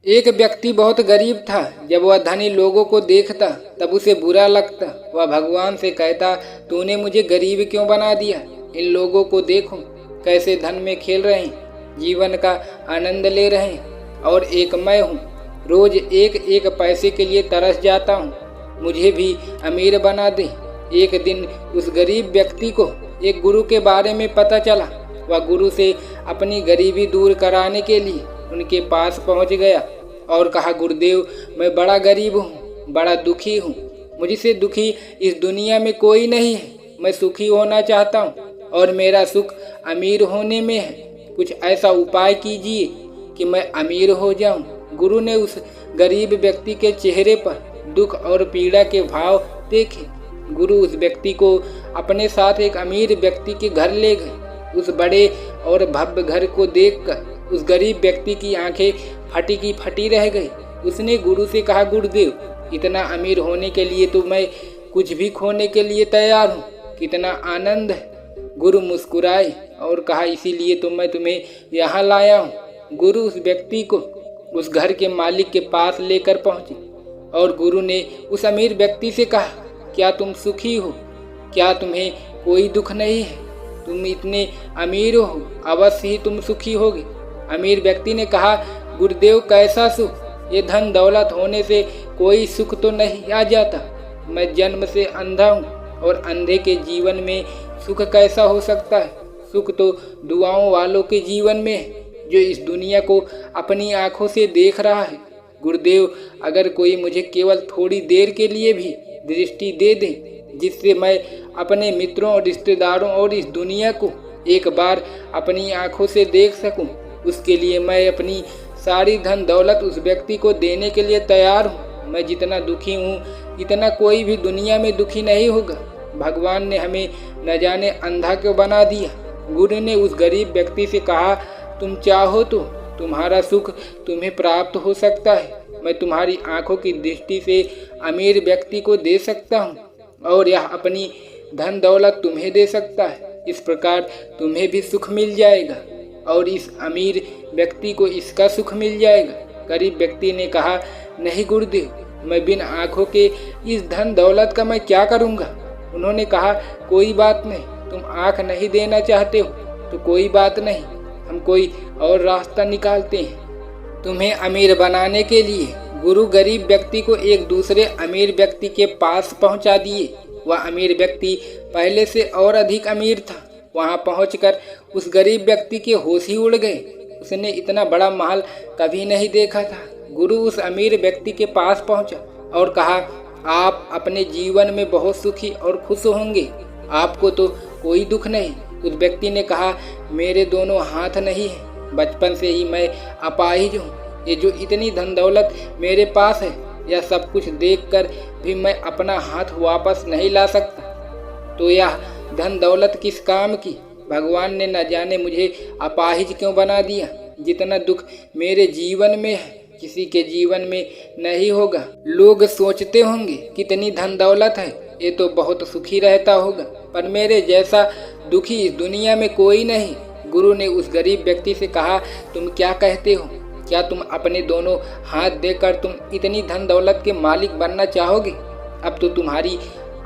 एक व्यक्ति बहुत गरीब था। जब वह धनी लोगों को देखता तब उसे बुरा लगता। वह भगवान से कहता, तूने मुझे गरीब क्यों बना दिया? इन लोगों को देखो कैसे धन में खेल रहे हैं, जीवन का आनंद ले रहे हैं, और एक मैं हूँ, रोज एक एक पैसे के लिए तरस जाता हूँ। मुझे भी अमीर बना दे। एक दिन उस गरीब व्यक्ति को एक गुरु के बारे में पता चला। वह गुरु से अपनी गरीबी दूर कराने के लिए उनके पास पहुंच गया और कहा, गुरुदेव, मैं बड़ा गरीब हूँ, बड़ा दुखी हूँ। मुझसे दुखी इस दुनिया में कोई नहीं है। मैं सुखी होना चाहता हूँ और मेरा सुख अमीर होने में है। कुछ ऐसा उपाय कीजिए कि मैं अमीर हो जाऊँ। गुरु ने उस गरीब व्यक्ति के चेहरे पर दुख और पीड़ा के भाव देखे। गुरु उस व्यक्ति को अपने साथ एक अमीर व्यक्ति के घर ले गए। उस बड़े और भव्य घर को देखकर उस गरीब व्यक्ति की आंखें फटी की फटी रह गई। उसने गुरु से कहा, गुरुदेव, इतना अमीर होने के लिए तो मैं कुछ भी खोने के लिए तैयार हूँ। कितना आनंद है। गुरु मुस्कुराए और कहा, इसीलिए तो मैं तुम्हें यहाँ लाया हूँ। गुरु उस व्यक्ति को उस घर के मालिक के पास लेकर पहुँचे और गुरु ने उस अमीर व्यक्ति से कहा, क्या तुम सुखी हो? क्या तुम्हें कोई दुख नहीं है? तुम इतने अमीर हो, अवश्य ही तुम सुखी होगे। अमीर व्यक्ति ने कहा, गुरुदेव, कैसा सुख? ये धन दौलत होने से कोई सुख तो नहीं आ जाता। मैं जन्म से अंधा हूँ और अंधे के जीवन में सुख कैसा हो सकता है? सुख तो दुआओं वालों के जीवन में है, जो इस दुनिया को अपनी आंखों से देख रहा है। गुरुदेव, अगर कोई मुझे केवल थोड़ी देर के लिए भी दृष्टि दे दे, जिससे मैं अपने मित्रों और रिश्तेदारों और इस दुनिया को एक बार अपनी आंखों से देख सकूं, उसके लिए मैं अपनी सारी धन दौलत उस व्यक्ति को देने के लिए तैयार हूँ। मैं जितना दुखी हूँ इतना कोई भी दुनिया में दुखी नहीं होगा। भगवान ने हमें न जाने अंधा क्यों बना दिया। गुरु ने उस गरीब व्यक्ति से कहा, तुम चाहो तो तुम्हारा सुख तुम्हें प्राप्त हो सकता है। मैं तुम्हारी आंखों की दृष्टि से अमीर व्यक्ति को दे सकता हूँ और यह अपनी धन दौलत तुम्हें दे सकता है। इस प्रकार तुम्हें भी सुख मिल जाएगा और इस अमीर व्यक्ति को इसका सुख मिल जाएगा। गरीब व्यक्ति ने कहा, नहीं गुरुदेव, मैं बिन आंखों के इस धन दौलत का मैं क्या करूँगा? उन्होंने कहा, कोई बात नहीं, तुम आंख नहीं देना चाहते हो तो कोई बात नहीं, हम कोई और रास्ता निकालते हैं। तुम्हें अमीर बनाने के लिए गुरु गरीब व्यक्ति को एक दूसरे अमीर व्यक्ति के पास पहुंचा दिए। वह अमीर व्यक्ति पहले से और अधिक अमीर था। वहां पहुंचकर उस गरीब व्यक्ति के होश ही उड़ गए। उसने इतना बड़ा महल कभी नहीं देखा था। गुरु उस अमीर व्यक्ति के पास पहुंचा और कहा, आप अपने जीवन में बहुत सुखी और खुश होंगे, आपको तो कोई दुख नहीं। उस व्यक्ति ने कहा, मेरे दोनों हाथ नहीं है, बचपन से ही मैं अपाहिज हूँ। ये जो इतनी धन दौलत मेरे पास है, यह सब कुछ देखकर भी मैं अपना हाथ वापस नहीं ला सकता, तो यह धन दौलत किस काम की? भगवान ने न जाने मुझे अपाहिज क्यों बना दिया। जितना दुख मेरे जीवन में है किसी के जीवन में नहीं होगा। लोग सोचते होंगे कितनी धन दौलत है, ये तो बहुत सुखी रहता होगा, पर मेरे जैसा दुखी इस दुनिया में कोई नहीं। गुरु ने उस गरीब व्यक्ति से कहा, तुम क्या कहते हो? क्या तुम अपने दोनों हाथ देकर तुम इतनी धन दौलत के मालिक बनना चाहोगे? अब तो तुम्हारी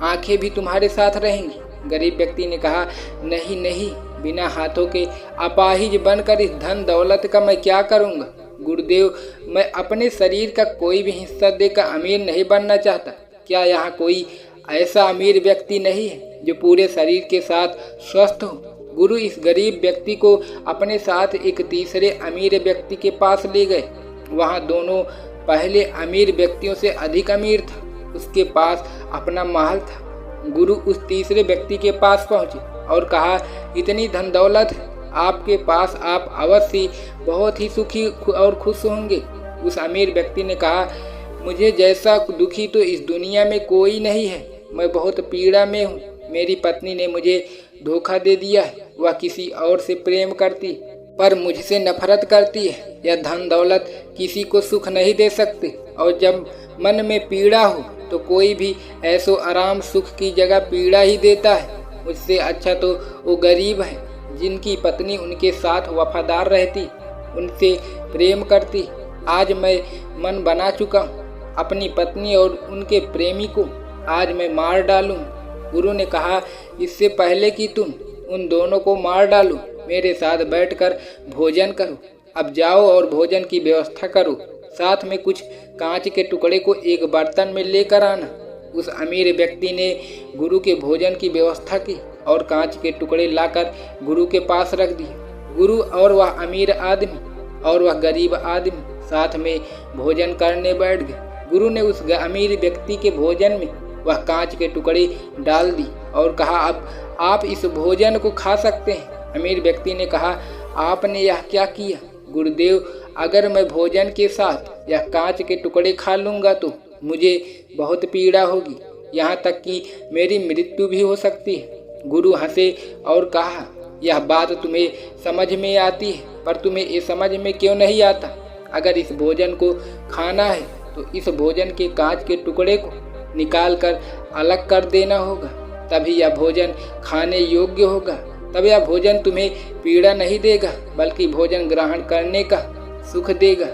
आंखें भी तुम्हारे साथ रहेंगी। गरीब व्यक्ति ने कहा, नहीं नहीं, बिना हाथों के अपाहिज बनकर इस धन दौलत का मैं क्या करूँगा? गुरुदेव, मैं अपने शरीर का कोई भी हिस्सा देकर अमीर नहीं बनना चाहता। क्या यहाँ कोई ऐसा अमीर व्यक्ति नहीं है जो पूरे शरीर के साथ स्वस्थ हो? गुरु इस गरीब व्यक्ति को अपने साथ एक तीसरे अमीर व्यक्ति के पास ले गए। वहाँ दोनों पहले अमीर व्यक्तियों से अधिक अमीर था। उसके पास अपना महल था। गुरु उस तीसरे व्यक्ति के पास पहुँचे और कहा, इतनी धन दौलत है आपके पास, आप अवश्य बहुत ही सुखी और खुश होंगे। उस अमीर व्यक्ति ने कहा, मुझे जैसा दुखी तो इस दुनिया में कोई नहीं है। मैं बहुत पीड़ा में हूँ। मेरी पत्नी ने मुझे धोखा दे दिया है। वह किसी और से प्रेम करती पर मुझसे नफरत करती है। यह धन दौलत किसी को सुख नहीं दे सकते, और जब मन में पीड़ा हो तो कोई भी ऐसो आराम सुख की जगह पीड़ा ही देता है। मुझसे अच्छा तो वो गरीब है जिनकी पत्नी उनके साथ वफादार रहती, उनसे प्रेम करती, आज मैं मन बना चुका हूँ, अपनी पत्नी और उनके प्रेमी को आज मैं मार डालूँ। गुरु ने कहा, इससे पहले कि तुम उन दोनों को मार डालो, मेरे साथ बैठकर भोजन करो। अब जाओ और भोजन की व्यवस्था करो, साथ में कुछ कांच के टुकड़े को एक बर्तन में लेकर आना। उस अमीर व्यक्ति ने गुरु के भोजन की व्यवस्था की और कांच के टुकड़े लाकर गुरु के पास रख दिए। गुरु और वह अमीर आदमी और वह गरीब आदमी साथ में भोजन करने बैठ गए। गुरु ने उस अमीर व्यक्ति के भोजन में वह कांच के टुकड़े डाल दी और कहा, अब आप इस भोजन को खा सकते हैं। अमीर व्यक्ति ने कहा, आपने यह क्या किया? गुरुदेव, अगर मैं भोजन के साथ यह कांच के टुकड़े खा लूँगा तो मुझे बहुत पीड़ा होगी, यहाँ तक कि मेरी मृत्यु भी हो सकती है। गुरु हंसे और कहा, यह बात तुम्हें समझ में आती है, पर तुम्हें ये समझ में क्यों नहीं आता? अगर इस भोजन को खाना है तो इस भोजन के कांच के टुकड़े को निकाल कर अलग कर देना होगा, तभी यह भोजन खाने योग्य होगा। तब यह भोजन तुम्हें पीड़ा नहीं देगा, बल्कि भोजन ग्रहण करने का सुख देगा।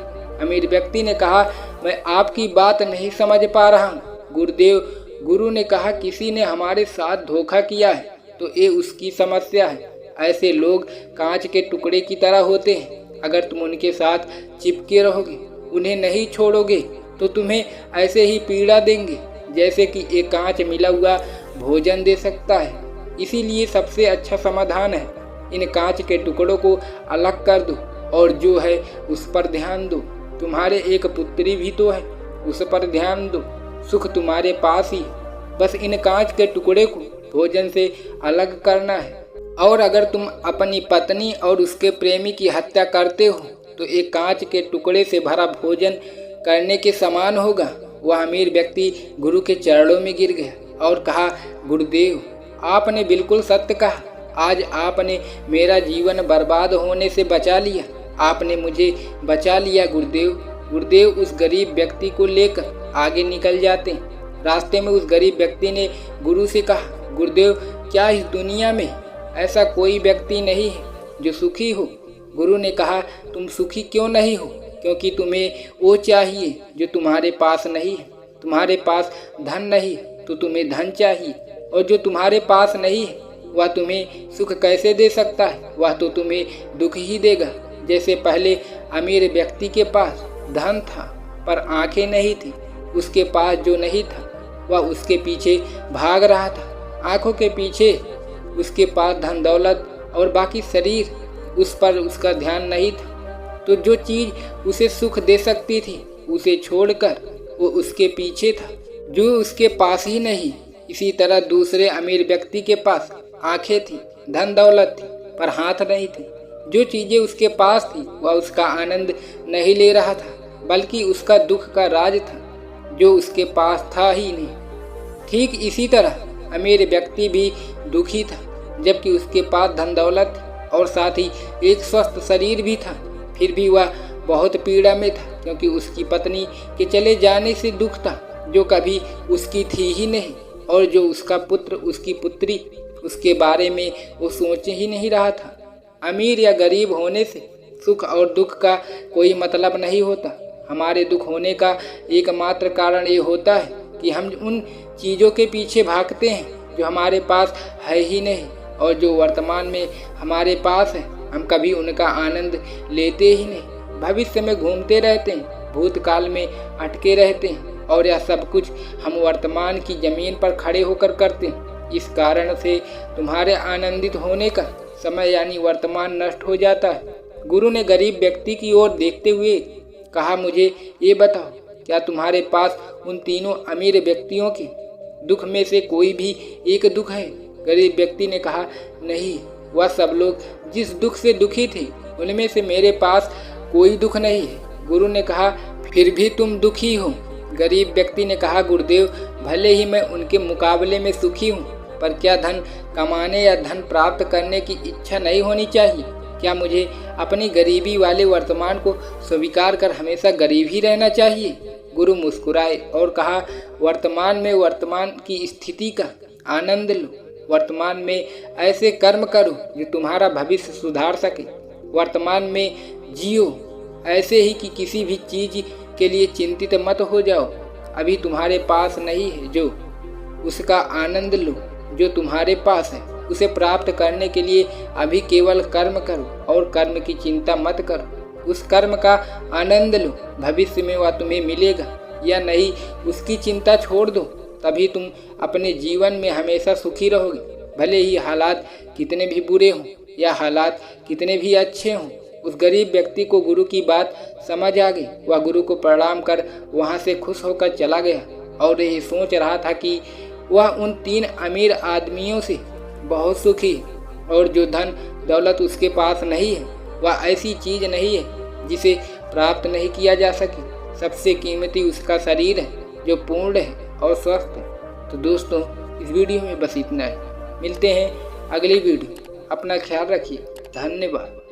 अमीर व्यक्ति ने कहा, मैं आपकी बात नहीं समझ पा रहा हूँ गुरुदेव। गुरु ने कहा, किसी ने हमारे साथ धोखा किया है तो ये उसकी समस्या है। ऐसे लोग कांच के टुकड़े की तरह होते हैं, अगर तुम उनके साथ चिपके रहोगे, उन्हें नहीं छोड़ोगे तो तुम्हें ऐसे ही पीड़ा देंगे जैसे कि एक कांच मिला हुआ भोजन दे सकता है। इसीलिए सबसे अच्छा समाधान है, इन कांच के टुकड़ों को अलग कर दो और जो है उस पर ध्यान दो। तुम्हारे एक पुत्री भी तो है, उस पर ध्यान दो। सुख तुम्हारे पास ही है, बस इन कांच के टुकड़े को भोजन से अलग करना है। और अगर तुम अपनी पत्नी और उसके प्रेमी की हत्या करते हो तो एक कांच के टुकड़े से भरा भोजन करने के समान होगा। वह अमीर व्यक्ति गुरु के चरणों में गिर गया और कहा, गुरुदेव, आपने बिल्कुल सत्य कहा। आज आपने मेरा जीवन बर्बाद होने से बचा लिया। आपने मुझे बचा लिया गुरुदेव। गुरुदेव उस गरीब व्यक्ति को लेकर आगे निकल जाते हैं। रास्ते में उस गरीब व्यक्ति ने गुरु से कहा, गुरुदेव, क्या इस दुनिया में ऐसा कोई व्यक्ति नहीं है जो सुखी हो? गुरु ने कहा, तुम सुखी क्यों नहीं हो? क्योंकि तुम्हें वो चाहिए जो तुम्हारे पास नहीं है। तुम्हारे पास धन नहीं है तो तुम्हें धन चाहिए, और जो तुम्हारे पास नहीं है वह तुम्हें सुख कैसे दे सकता है? वह तो तुम्हें दुख ही देगा। जैसे पहले अमीर व्यक्ति के पास धन था पर आंखें नहीं थी, उसके पास जो नहीं था वह उसके पीछे भाग रहा था। आंखों के पीछे उसके पास धन दौलत और बाकी शरीर, उस पर उसका ध्यान नहीं था। तो जो चीज़ उसे सुख दे सकती थी उसे छोड़कर वो उसके पीछे था जो उसके पास ही नहीं। इसी तरह दूसरे अमीर व्यक्ति के पास आंखें थी, धन दौलत थी, पर हाथ नहीं थे। जो चीज़ें उसके पास थी वह उसका आनंद नहीं ले रहा था, बल्कि उसका दुख का राज था जो उसके पास था ही नहीं। ठीक इसी तरह अमीर व्यक्ति भी दुखी था, जबकि उसके पास धन दौलत थी और साथ ही एक स्वस्थ शरीर भी था। फिर भी वह बहुत पीड़ा में था, क्योंकि उसकी पत्नी के चले जाने से दुख था जो कभी उसकी थी ही नहीं, और जो उसका पुत्र, उसकी पुत्री, उसके बारे में वो सोच ही नहीं रहा था। अमीर या गरीब होने से सुख और दुख का कोई मतलब नहीं होता। हमारे दुख होने का एकमात्र कारण ये होता है कि हम उन चीज़ों के पीछे भागते हैं जो हमारे पास है ही नहीं, और जो वर्तमान में हमारे पास है हम कभी उनका आनंद लेते ही नहीं। भविष्य में घूमते रहते हैं, भूतकाल में अटके रहते हैं, और यह सब कुछ हम वर्तमान की जमीन पर खड़े होकर करते हैं। इस कारण से तुम्हारे आनंदित होने का समय यानी वर्तमान नष्ट हो जाता है। गुरु ने गरीब व्यक्ति की ओर देखते हुए कहा, मुझे ये बताओ, क्या तुम्हारे पास उन तीनों अमीर व्यक्तियों के दुख में से कोई भी एक दुख है? गरीब व्यक्ति ने कहा, नहीं, वह सब लोग जिस दुख से दुखी थे उनमें से मेरे पास कोई दुख नहीं है। गुरु ने कहा, फिर भी तुम दुखी हो? गरीब व्यक्ति ने कहा, गुरुदेव, भले ही मैं उनके मुकाबले में सुखी हूँ, पर क्या धन कमाने या धन प्राप्त करने की इच्छा नहीं होनी चाहिए? क्या मुझे अपनी गरीबी वाले वर्तमान को स्वीकार कर हमेशा गरीब ही रहना चाहिए? गुरु मुस्कुराए और कहा, वर्तमान में वर्तमान की स्थिति का आनंद लो। वर्तमान में ऐसे कर्म करो जो तुम्हारा भविष्य सुधार सके। वर्तमान में जियो, ऐसे ही कि किसी भी चीज के लिए चिंतित मत हो जाओ। अभी तुम्हारे पास नहीं है जो, उसका आनंद लो। जो तुम्हारे पास है उसे प्राप्त करने के लिए अभी केवल कर्म करो और कर्म की चिंता मत करो। उस कर्म का आनंद लो, भविष्य में वह तुम्हें मिलेगा या नहीं उसकी चिंता छोड़ दो, तभी तुम अपने जीवन में हमेशा सुखी रहोगे। भले ही हालात कितने भी बुरे हों या हालात कितने भी अच्छे हों। उस गरीब व्यक्ति को गुरु की बात समझ आ गई। वह गुरु को प्रणाम कर वहाँ से खुश होकर चला गया और यही सोच रहा था कि वह उन 3 अमीर आदमियों से बहुत सुखी है और जो धन दौलत उसके पास नहीं है वह ऐसी चीज नहीं है जिसे प्राप्त नहीं किया जा सके। सबसे कीमती उसका शरीर है जो पूर्ण है और स्वस्थ है। तो दोस्तों, इस वीडियो में बस इतना ही। मिलते हैं अगली वीडियो। अपना ख्याल रखिए। धन्यवाद।